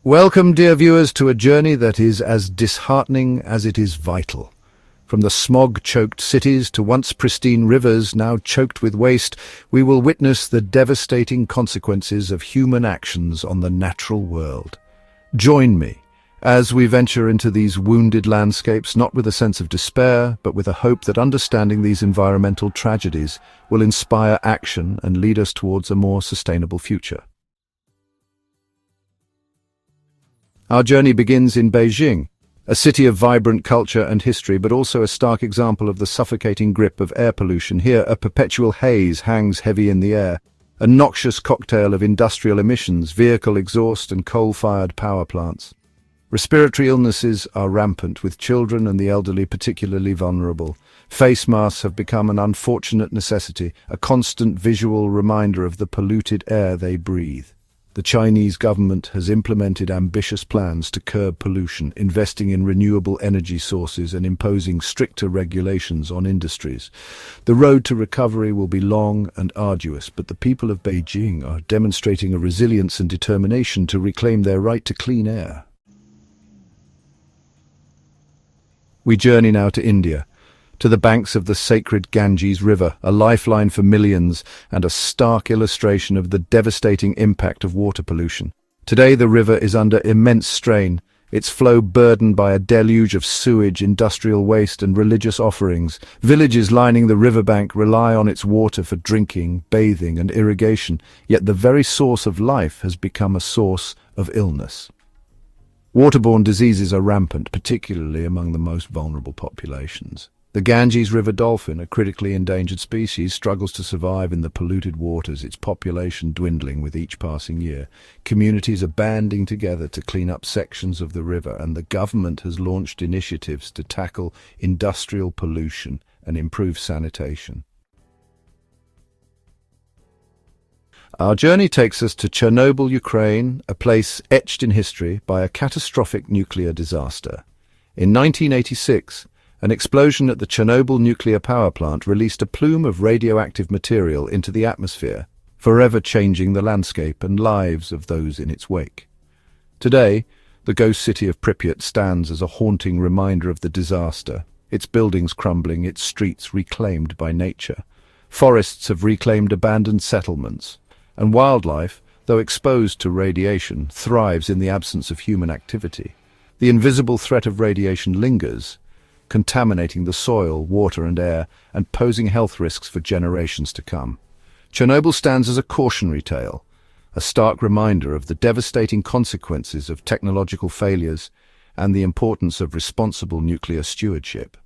Welcome, dear viewers, to a journey that is as disheartening as it is vital. From the smog-choked cities to once pristine rivers now choked with waste, we will witness the devastating consequences of human actions on the natural world. Join me as we venture into these wounded landscapes, not with a sense of despair, but with a hope that understanding these environmental tragedies will inspire action and lead us towards a more sustainable future. Our journey begins in Beijing, a city of vibrant culture and history, but also a stark example of the suffocating grip of air pollution. Here, a perpetual haze hangs heavy in the air, a noxious cocktail of industrial emissions, vehicle exhaust, and coal-fired power plants. Respiratory illnesses are rampant, with children and the elderly particularly vulnerable. Face masks have become an unfortunate necessity, a constant visual reminder of the polluted air they breathe. The Chinese government has implemented ambitious plans to curb pollution, investing in renewable energy sources and imposing stricter regulations on industries. The road to recovery will be long and arduous, but the people of Beijing are demonstrating a resilience and determination to reclaim their right to clean air. We journey now to India, to the banks of the sacred Ganges River, a lifeline for millions and a stark illustration of the devastating impact of water pollution. Today the river is under immense strain, its flow burdened by a deluge of sewage, industrial waste and religious offerings. Villages lining the riverbank rely on its water for drinking, bathing and irrigation, yet the very source of life has become a source of illness. Waterborne diseases are rampant, particularly among the most vulnerable populations. The Ganges River dolphin, a critically endangered species, struggles to survive in the polluted waters, its population dwindling with each passing year. Communities are banding together to clean up sections of the river, and the government has launched initiatives to tackle industrial pollution and improve sanitation. Our journey takes us to Chernobyl, Ukraine, a place etched in history by a catastrophic nuclear disaster. In 1986, an explosion at the Chernobyl nuclear power plant released a plume of radioactive material into the atmosphere, forever changing the landscape and lives of those in its wake. Today, the ghost city of Pripyat stands as a haunting reminder of the disaster, its buildings crumbling, its streets reclaimed by nature. Forests have reclaimed abandoned settlements, and wildlife, though exposed to radiation, thrives in the absence of human activity. The invisible threat of radiation lingers, contaminating the soil, water and air, and posing health risks for generations to come. Chernobyl stands as a cautionary tale, a stark reminder of the devastating consequences of technological failures and the importance of responsible nuclear stewardship.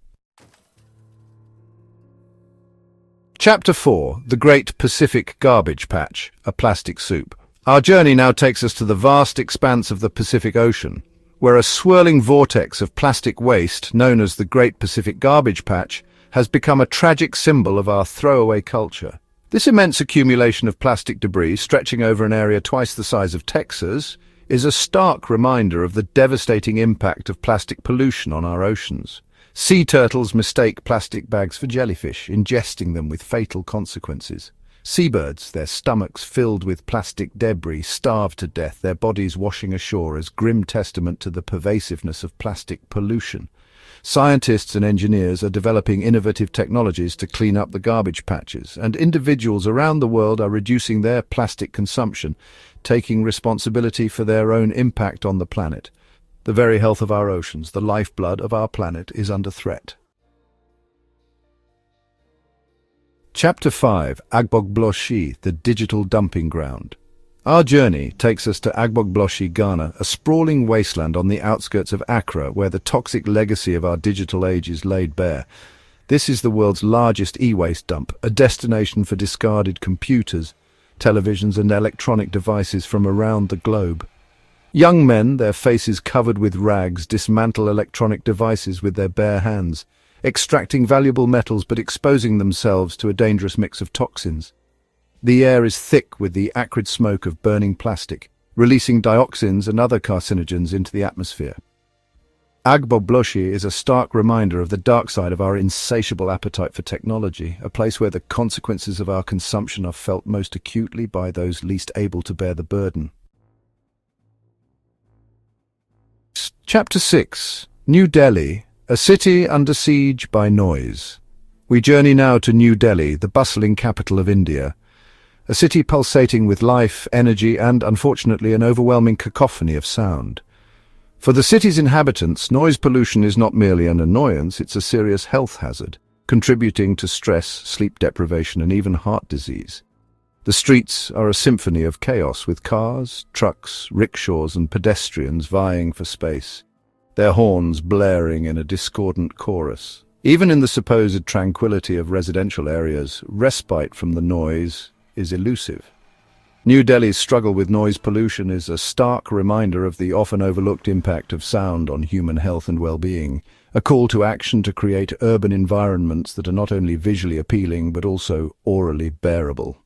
Chapter 4: The Great Pacific Garbage Patch, a Plastic Soup. Our journey now takes us to the vast expanse of the Pacific Ocean, where a swirling vortex of plastic waste, known as the Great Pacific Garbage Patch, has become a tragic symbol of our throwaway culture. This immense accumulation of plastic debris, stretching over an area twice the size of Texas, is a stark reminder of the devastating impact of plastic pollution on our oceans. Sea turtles mistake plastic bags for jellyfish, ingesting them with fatal consequences. Seabirds, their stomachs filled with plastic debris, starve to death, their bodies washing ashore as grim testament to the pervasiveness of plastic pollution. Scientists and engineers are developing innovative technologies to clean up the garbage patches, and individuals around the world are reducing their plastic consumption, taking responsibility for their own impact on the planet. The very health of our oceans, the lifeblood of our planet, is under threat. Chapter 5: Agbogbloshie, the Digital Dumping Ground. Our journey takes us to Agbogbloshie, Ghana, a sprawling wasteland on the outskirts of Accra, where the toxic legacy of our digital age is laid bare. This is the world's largest e-waste dump, a destination for discarded computers, televisions and electronic devices from around the globe. Young men, their faces covered with rags, dismantle electronic devices with their bare hands, extracting valuable metals but exposing themselves to a dangerous mix of toxins. The air is thick with the acrid smoke of burning plastic, releasing dioxins and other carcinogens into the atmosphere. Agbogbloshie is a stark reminder of the dark side of our insatiable appetite for technology, a place where the consequences of our consumption are felt most acutely by those least able to bear the burden. Chapter 6. New Delhi, a city under siege by noise. We journey now to New Delhi, the bustling capital of India, a city pulsating with life, energy, and, unfortunately, an overwhelming cacophony of sound. For the city's inhabitants, noise pollution is not merely an annoyance, it's a serious health hazard, contributing to stress, sleep deprivation, and even heart disease. The streets are a symphony of chaos, with cars, trucks, rickshaws, and pedestrians vying for space, their horns blaring in a discordant chorus. Even in the supposed tranquility of residential areas, respite from the noise is elusive. New Delhi's struggle with noise pollution is a stark reminder of the often overlooked impact of sound on human health and well-being, a call to action to create urban environments that are not only visually appealing but also orally bearable.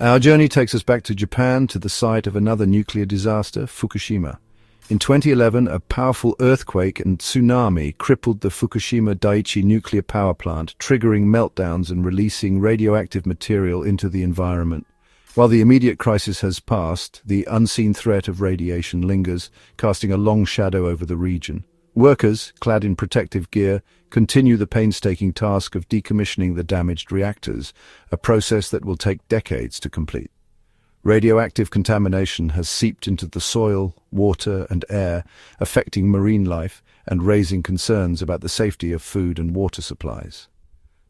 Our journey takes us back to Japan, to the site of another nuclear disaster, Fukushima. In 2011, a powerful earthquake and tsunami crippled the Fukushima Daiichi nuclear power plant, triggering meltdowns and releasing radioactive material into the environment. While the immediate crisis has passed, the unseen threat of radiation lingers, casting a long shadow over the region. Workers, clad in protective gear, continue the painstaking task of decommissioning the damaged reactors, a process that will take decades to complete. Radioactive contamination has seeped into the soil, water, and air, affecting marine life and raising concerns about the safety of food and water supplies.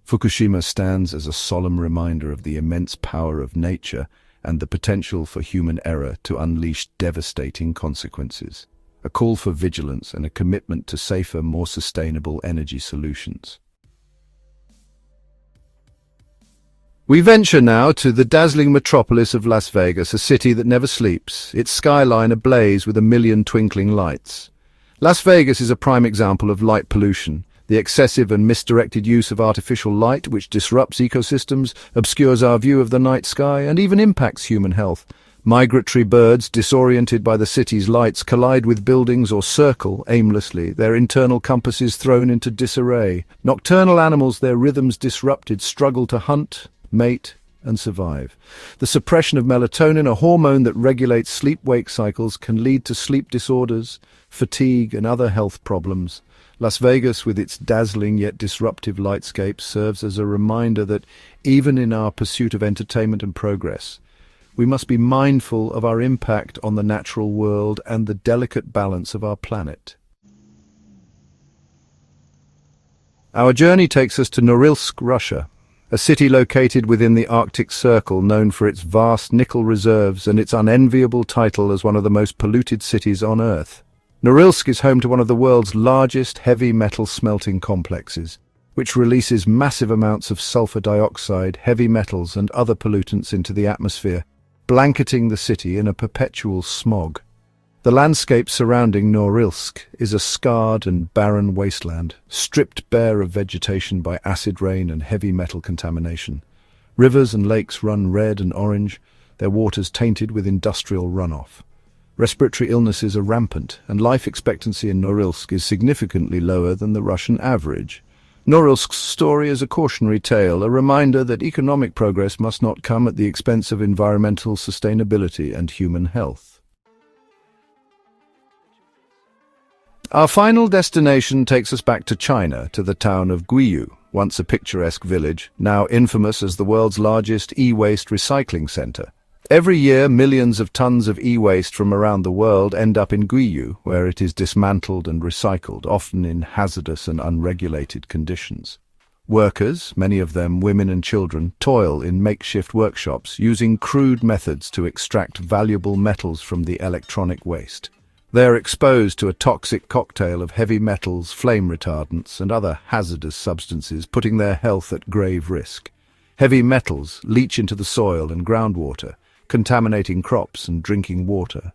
Fukushima stands as a solemn reminder of the immense power of nature and the potential for human error to unleash devastating consequences. A call for vigilance and a commitment to safer, more sustainable energy solutions. We venture now to the dazzling metropolis of Las Vegas, a city that never sleeps, its skyline ablaze with a million twinkling lights. Las Vegas is a prime example of light pollution, the excessive and misdirected use of artificial light which disrupts ecosystems, obscures our view of the night sky, and even impacts human health. Migratory birds, disoriented by the city's lights, collide with buildings or circle aimlessly, their internal compasses thrown into disarray. Nocturnal animals, their rhythms disrupted, struggle to hunt, mate, and survive. The suppression of melatonin, a hormone that regulates sleep-wake cycles, can lead to sleep disorders, fatigue, and other health problems. Las Vegas, with its dazzling yet disruptive lightscape, serves as a reminder that even in our pursuit of entertainment and progress, we must be mindful of our impact on the natural world and the delicate balance of our planet. Our journey takes us to Norilsk, Russia, a city located within the Arctic Circle, known for its vast nickel reserves and its unenviable title as one of the most polluted cities on Earth. Norilsk is home to one of the world's largest heavy metal smelting complexes, which releases massive amounts of sulfur dioxide, heavy metals, and other pollutants into the atmosphere, blanketing the city in a perpetual smog. The landscape surrounding Norilsk is a scarred and barren wasteland, stripped bare of vegetation by acid rain and heavy metal contamination. Rivers and lakes run red and orange, their waters tainted with industrial runoff. Respiratory illnesses are rampant, and life expectancy in Norilsk is significantly lower than the Russian average. Norilsk's story is a cautionary tale, a reminder that economic progress must not come at the expense of environmental sustainability and human health. Our final destination takes us back to China, to the town of Guiyu, once a picturesque village, now infamous as the world's largest e-waste recycling center. Every year, millions of tons of e-waste from around the world end up in Guiyu, where it is dismantled and recycled, often in hazardous and unregulated conditions. Workers, many of them women and children, toil in makeshift workshops, using crude methods to extract valuable metals from the electronic waste. They are exposed to a toxic cocktail of heavy metals, flame retardants, and other hazardous substances, putting their health at grave risk. Heavy metals leach into the soil and groundwater, contaminating crops and drinking water.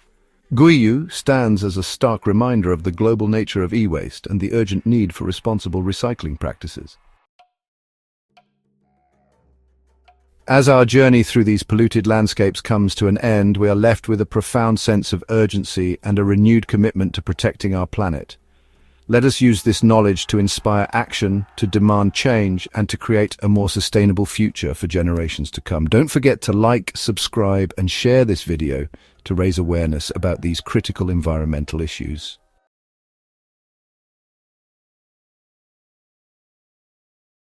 Guiyu stands as a stark reminder of the global nature of e-waste and the urgent need for responsible recycling practices. As our journey through these polluted landscapes comes to an end, we are left with a profound sense of urgency and a renewed commitment to protecting our planet. Let us use this knowledge to inspire action, to demand change, and to create a more sustainable future for generations to come. Don't forget to like, subscribe, and share this video to raise awareness about these critical environmental issues.